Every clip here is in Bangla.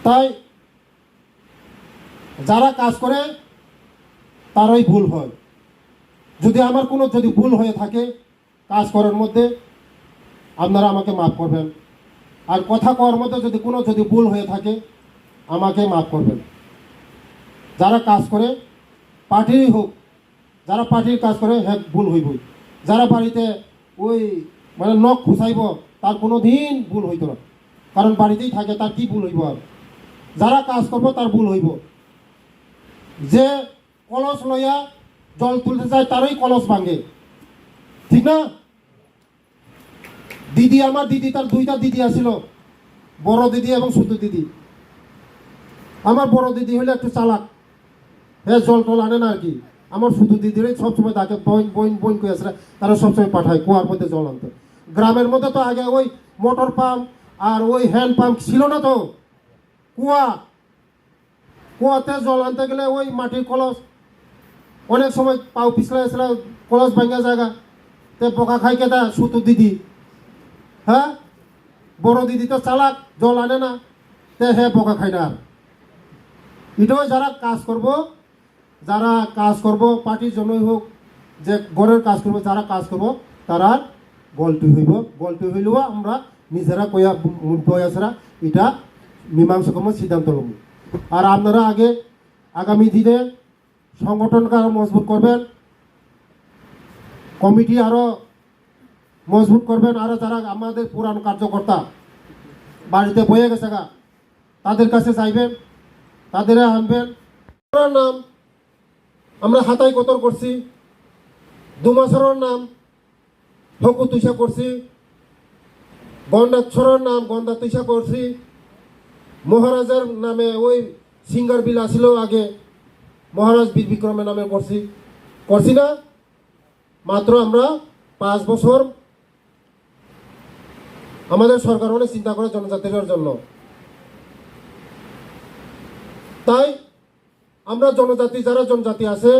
তাই যারা কাজ করে তারই ভুল হয়। যদি আমার কোনো যদি ভুল হয়ে থাকে কাজ করার মধ্যে, আপনারা আমাকে মাফ করবেন। আর কথা কওয়ার মধ্যে যদি কোনো যদি ভুল হয়ে থাকে আমাকে মাফ করবেন। যারা কাজ করে পার্টিরই হোক, যারা পার্টির কাজ করে হ্যাঁ ভুল হইবই। যারা বাড়িতে ওই মানে নখ খুঁচাইব তার কোনো দিন ভুল হইত না, কারণ বাড়িতেই থাকে, তার কি ভুল হইব? আর যারা কাজ করবো তার ভুল হইব। যে কলস লইয়া জল তুলতে চায় তারই কলস ভাঙে, ঠিক না? দিদি, আমার দিদি, তার দুইটা দিদি আসিল, বড় দিদি এবং ছোট দিদি। আমার বড় দিদি হলে একটু চালাক, হ্যাঁ জল টল আনে না আর কি। আমার ছোট দিদির সবসময় তাকে বইন বইন বইন করে আসলে তারা সবসময় পাঠায় কুয়ার মধ্যে জল আনতে। গ্রামের মধ্যে তো আগে ওই মোটর পাম্প আর ওই হ্যান্ড পাম্প ছিল না, তো কুয়াতে জল আনতে গেলে ওই মাটির কলস, অনেক সময় পাও পিছলা আসলে কলস ভাঙ্গা জায়গা তে পোকা খাই কেটা ছোট দিদি। হ্যাঁ, বড় দিদি তো চালাক, জল আনে না, তে হ্যাঁ পোকা খাই না। এটাও যারা কাজ করব পার্টির জন্যই হোক, যে ঘরের কাজ করবো, যারা কাজ করব তারা গল্টি হইব। গল্টি হইলেও আমরা নিজেরা কয়াছাড়া এটা মীমাংসা করবো, সিদ্ধান্ত নেব। আর আপনারা আগামী দিনে সংগঠনকে আরো মজবুত করবেন, কমিটি আরো মজবুত করবেন। আরো যারা আমাদের পুরান কার্যকর্তা বাড়িতে বয়ে গেছে তাদের কাছে যাইবেন, তাদের আনবেন। নাম আমরা হাতায় কতর করছি, দুমাসরের নাম ফকু তুষা করছি, গন্ডাছরের নাম গন্ডা তুষা করছি, মহারাজার নামে ওই সিঙ্গার বিল আসিল আগে, মহারাজ বীর বিক্রমের নামে করছি না? মাত্র আমরা 5 বছর আমাদের সরকার অনেক চিন্তা করে জনজাতির জন্য। তাই আমরা যারা জনজাতি আছে,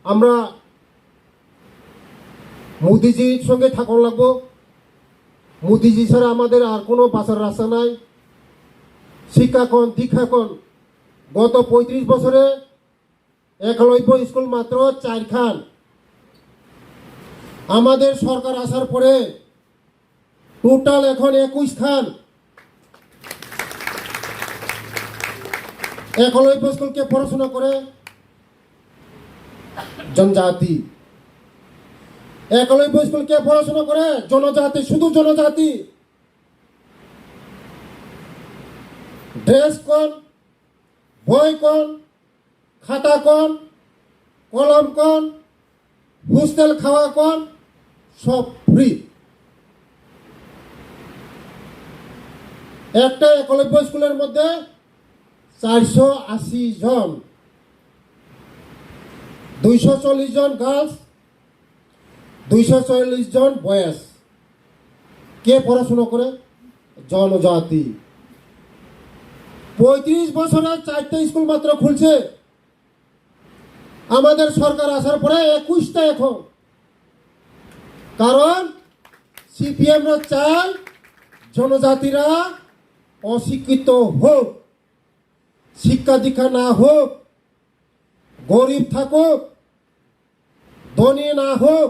আমরা মোদিজির সঙ্গে থাকুন লাগবো। মোদিজি ছাড়া আমাদের আর কোনো বাঁচার রাস্তা নাই। শিক্ষাক্ষণ দীক্ষাক্ষণ গত 35 বছরে 91 স্কুল মাত্র 4 খান। আমাদের সরকার আসার পরে টোটাল এখন 21 খান। 91 স্কুলকে পড়াশোনা করে জনজাতি, 91 স্কুলকে পড়াশোনা করে জনজাতি, শুধু জনজাতি। ড্রেস কোন, বই কোন, খাতা কোন, কলম কোন, হোস্টেল খাওয়া কোন, সব ফ্রি। একটা 91 স্কুলের মধ্যে 480 জন, 240 জন গার্লস, 240 জন বয়েজ। কে পড়াশোনা করে? জনজাতি। 35 বছরে 4টা স্কুল মাত্র খুলছে। আমাদের সরকার আসার পরে 21টা এখন। কারণ সিপিএমরা চায় জনজাতিরা অশিক্ষিত হোক, শিক্ষা দীক্ষা না হোক, গরিব থাকুক, ধনী না হোক।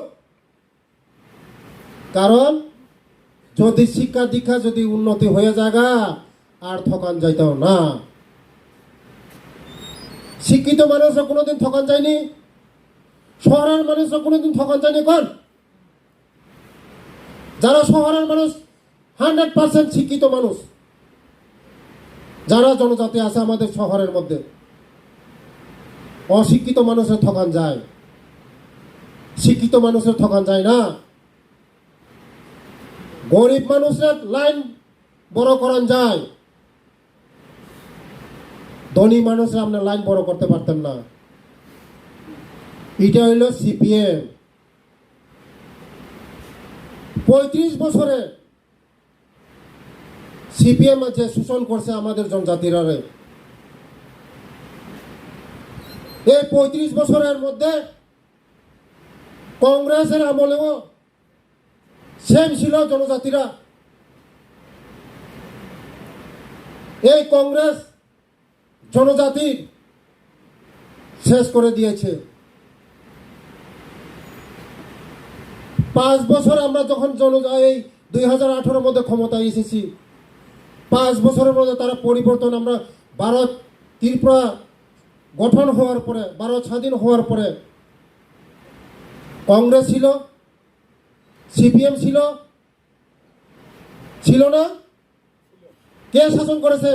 কারণ যদি শিক্ষা দীক্ষা যদি উন্নতি হয়ে যাগা আর ঠকান যাইতাম না। শিক্ষিত মানুষরা কোনোদিন ঠকান যায়নি, শহরের মানুষরা কোনোদিন ঠকান যায়নি। কোন যারা শহরের মানুষ 100% শিক্ষিত মানুষ, যারা জনজাতি আছে আমাদের শহরের মধ্যে, অশিক্ষিত মানুষের ঠকান যায়, শিক্ষিত মানুষের ঠকান যায় না। গরিব মানুষের লাইন বড় করান যায়, ধনী মানুষরা আপনার লাইন বড় করতে পারতেন না। এটা হইল সিপিএম। 35 বছরে সিপিএম যে শোষণ করছে আমাদের জনজাতিরা, এই 35 বছরের মধ্যে কংগ্রেসের আমলেও সেম ছিল জনজাতিরা। এই কংগ্রেস জনজাতির শেষ করে দিয়েছে। 5 বছর আমরা যখন এই 2018-র মধ্যে ক্ষমতায় এসেছি, 5 বছরের মধ্যে তারা পরিবর্তন, আমরা ভারত ত্রিপুরা গঠন হওয়ার পরে, ভারত স্বাধীন হওয়ার পরে কংগ্রেস ছিল, সিপিএম ছিল, ছিল না? কে শাসন করেছে?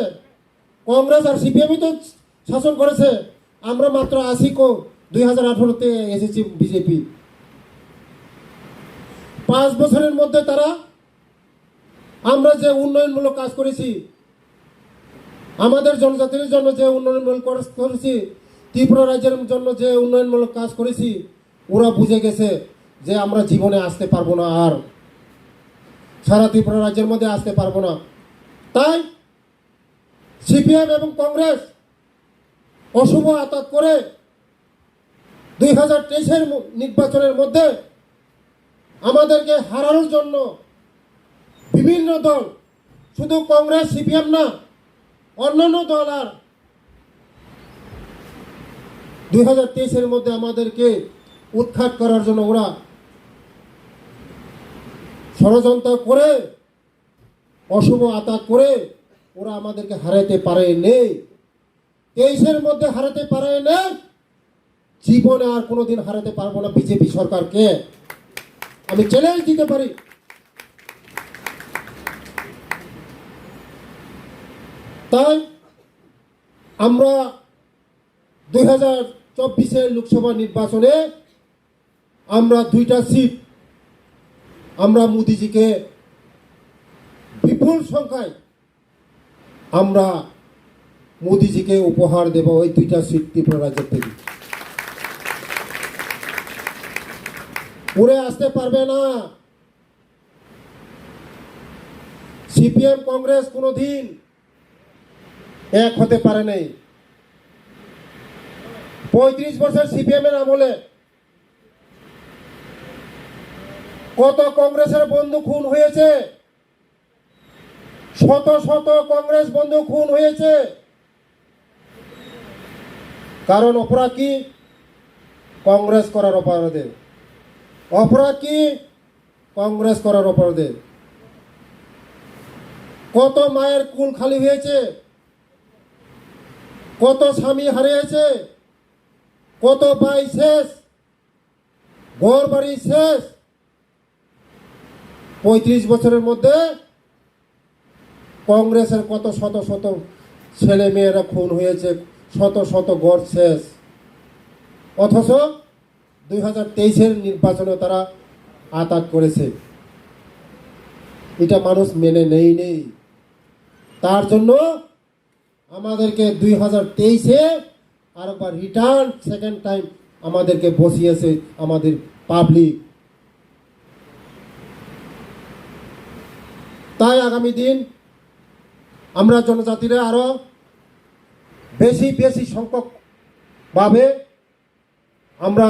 কংগ্রেস আর সিপিএমই তো শাসন করেছে। আমরা মাত্র 2018-তে এসেছি বিজেপি। 5 বছরের মধ্যে তারা, আমরা যে উন্নয়নমূলক কাজ করেছি, আমাদের জনজাতির জন্য যে উন্নয়নমূলক কাজ করেছি, ত্রিপুরা রাজ্যের জন্য যে উন্নয়নমূলক কাজ করেছি, ওরা বুঝে গেছে যে আমরা জীবনে আসতে পারবো না, আর সারা ত্রিপুরা রাজ্যের মধ্যে আসতে পারবো না। তাই সিপিএম এবং কংগ্রেস অশুভ আতাত করে 2023-এর নির্বাচনের মধ্যে আমাদেরকে হারানোর জন্য বিভিন্ন দল, শুধু কংগ্রেস সিপিএম না, অন্যান্য দল আর 2023-এর মধ্যে আমাদেরকে উৎখাত করার জন্য ওরা ষড়যন্ত্র করে, অশুভ আতাত করে ওরা আমাদেরকে হারাতে পারে নেই। 23-এর মধ্যে হারাতে পারে না, জীবনে আর কোনোদিন হারাতে পারবো না বিজেপি সরকারকে, আমি চ্যালেঞ্জ দিতে পারি। তাই আমরা 2024-এর লোকসভা নির্বাচনে আমরা 2টা সিট আমরা মোদিজিকে বিপুল সংখ্যায় আমরা মোদিজিকে উপহার দেব। ওই 2টা সিট ত্রিপুরা রাজ্যের থেকে উড়ে আসতে পারবে না। সিপিএম কংগ্রেস কোনোদিন এক হতে পারে নাই। 35 বছর সিপিএম এর আমলে কত কংগ্রেসের বন্ধু খুন হয়েছে, শত শত কংগ্রেস বন্ধু খুন হয়েছে। কারণ অপরাধ কি? কংগ্রেস করার অপরাধে। অপরাধ কি? কংগ্রেস করার অপরাধে। কত মায়ের কুল খালি হয়েছে, কত স্বামী হারিয়েছে, কত ভাই শেষ, ঘর বাড়ি শেষ। 35 বছরের মধ্যে কংগ্রেসের কত শত শত ছেলে মেয়েরা খুন হয়েছে, শত শত ঘর শেষ। অথচ 2023-এর নির্বাচনে তারা আঘাত করেছে। এটা মানুষ মেনে নেই। তার জন্য আমাদেরকে 2023-এ আরেকবার রিটার্ন সেকেন্ড টাইম আমাদেরকে বসিয়েছে আমাদের পাবলিক। তাই আগামী দিন আমরা জনজাতিরা আরো বেশি বেশি সংখ্যক ভাবে আমরা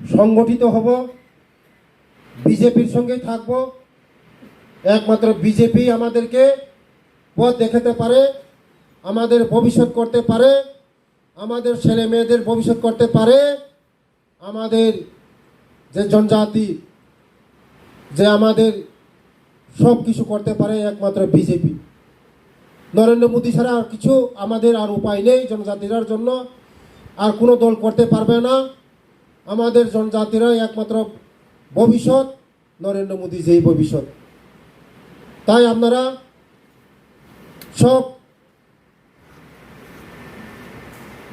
সংগঠিত হব, বিজেপির সঙ্গে থাকব। একমাত্র বিজেপি আমাদেরকে পথ দেখাতে পারে, আমাদের ভবিষ্যৎ করতে পারে, আমাদের ছেলে মেয়েদের ভবিষ্যৎ করতে পারে। আমাদের যে জনজাতি, যে আমাদের সব কিছু করতে পারে একমাত্র বিজেপি। নরেন্দ্র মোদী ছাড়া আর কিছু আমাদের আর উপায় নেই। জনজাতিরার জন্য আর কোনো দল করতে পারবে না। আমাদের জনজাতিরা একমাত্র ভবিষ্যৎ, নরেন্দ্র মোদী যেই ভবিষ্যৎ। তাই আপনারা সব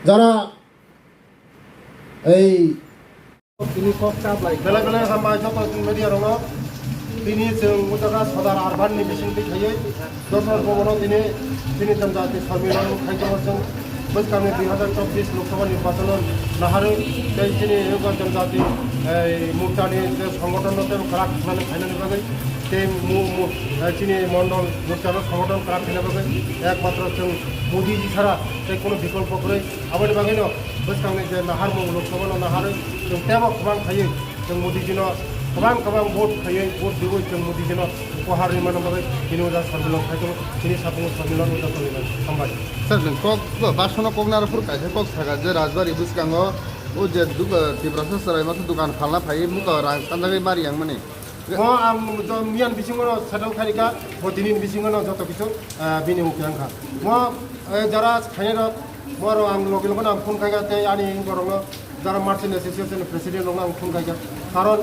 যারা এই बेलेग बेलेग हामबाय मिडिया दङ दिनै जों उदारा सदार आरबाननि बिसिंनि थायो दस्रा भवनाव दिनै जनजाति सम्मेलन खायदों बैसागनि 2024 लोकसभा निर्वाचन नाहारो दिनै जनजाति मुक्तानि जे संगठन खाराप खालामनानै बागै दिनै मण्डल मुक्तानो संगठन खाराप खालामनानै एकमात्र जों मोदीजी ছাড়া কোনো বিকল্প করে आबादनि बागैनो बैसागनि जे नाहार लोकसभा नाहारो जों तेबो गोबां थायो। जों मोदीजीनो गोबां भट होयै भट दिबै जों मोदीजीनो उपहार होनो बागै दिनै उजा सम्मेलन थाइखौ दिनै साफुं सम्मेलन उजा सोलिबाय हामबाय স্যার जों कक बासनो ककनारफोर कायसे कक थागा जे राजबारि बुसकांगो ओ जे दुग तिब्रासा सराय माथो दुकान फालना फायो मुका रां कान्दागै मारि आं माने आं मियान बिसिङाव सेटल खारिका दिनैनि बिसिङाव যত কিছু बिनि मुखि आंखा যারা খাইना बर' आं लगे लगे आं फन खायगा ते आंनि गरंनो যারা मार्चेन्ट एसोसिएशन प्रेसिडेन्ट दं आं फन खायगा खारन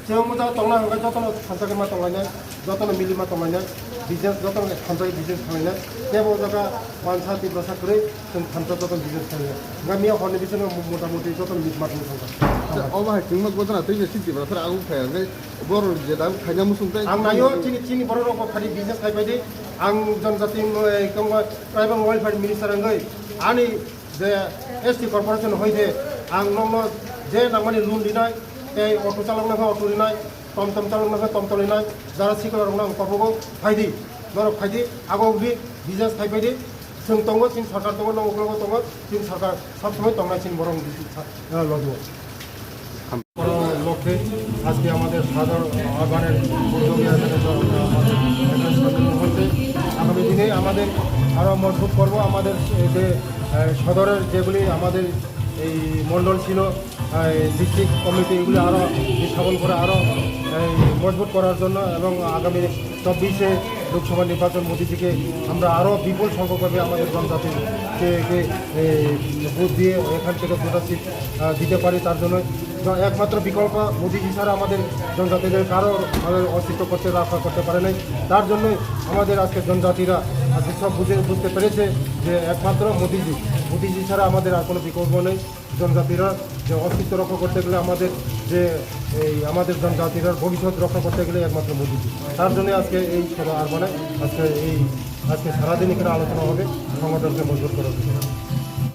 जों मोजां तंना हंगाय जतन खानसागे मा तंलायनाय जतन मिलि मा तंलायनाय बिजनेस जतन खानसागे बिजनेस खालायनाय जेबो जागा मानसा तिब्रासा करै जों खानसा जतन बिजनेस खालायनाय गामियाव हरनि बिसिङाव मथा मथि जतन बिज मार्चेन्ट थांगा अबाहाय थिंमा गजना तै जे तिब्राफोर आगु फाया ओमफ्राय बर' जे दा खायना मुसुंथाय आं नायो चिनि बर' रावखौ खालि बिजनेस खालायबायदि आं जनजाति ट्राइबल वेलफेयार मिनिस्टार अंगै आंनि जे एसटी कर्परेसन हयदे आं नंनो जे नांमानि लुन दिनाय ते अटो चालकनाखौ अटो दिनाय टमटम चालकनाखौ टमटम दिनाय जारा सिकलार आं कर्पखौ फायदि बर' फायदि आगौदि बिजनेस खालायबायदि जों दङ चिन सरकार दङ नंगौ दङ चिन सरकार सब समय दंनाय चिन बर' लजो লক্ষ্যে আজকে আমাদের সাধারণ আহ্বানের উদ্যোগে হচ্ছে আগামী দিনে আমাদের আরও মজবুত করব আমাদের যে সদরের যেগুলি আমাদের এই মণ্ডল ছিল ডিস্ট্রিক্ট কমিটি এগুলি আরও স্থাপন করে আরও মজবুত করার জন্য এবং আগামী 24-এ লোকসভা নির্বাচন মোদীজিকে আমরা আরও বিপুল সংখ্যকভাবে আমাদের জনজাতিকে ভোট দিয়ে এখান থেকে দুটা সিট দিতে পারি তার জন্য একমাত্র বিকল্প মোদীজি ছাড়া আমাদের জনজাতিদের কারো আমাদের অস্তিত্ব রক্ষা করতে পারে নাই তার জন্যই আমাদের আজকে জনজাতিরা আজকে সব বুঝতে পেরেছে যে একমাত্র মোদীজি ছাড়া আমাদের আর কোনো বিকল্প নেই জনজাতিরা যে অস্তিত্ব রক্ষা করতে গেলে আমাদের যে এই আমাদের জনজাতির ভবিষ্যৎ রক্ষা করতে গেলে একমাত্র মোদীজি তার জন্য আজকে এই সভা আহ্বানে আজকে সারাদিন এখানে আলোচনা হবে সংগঠনকে মজবুত করার জন্য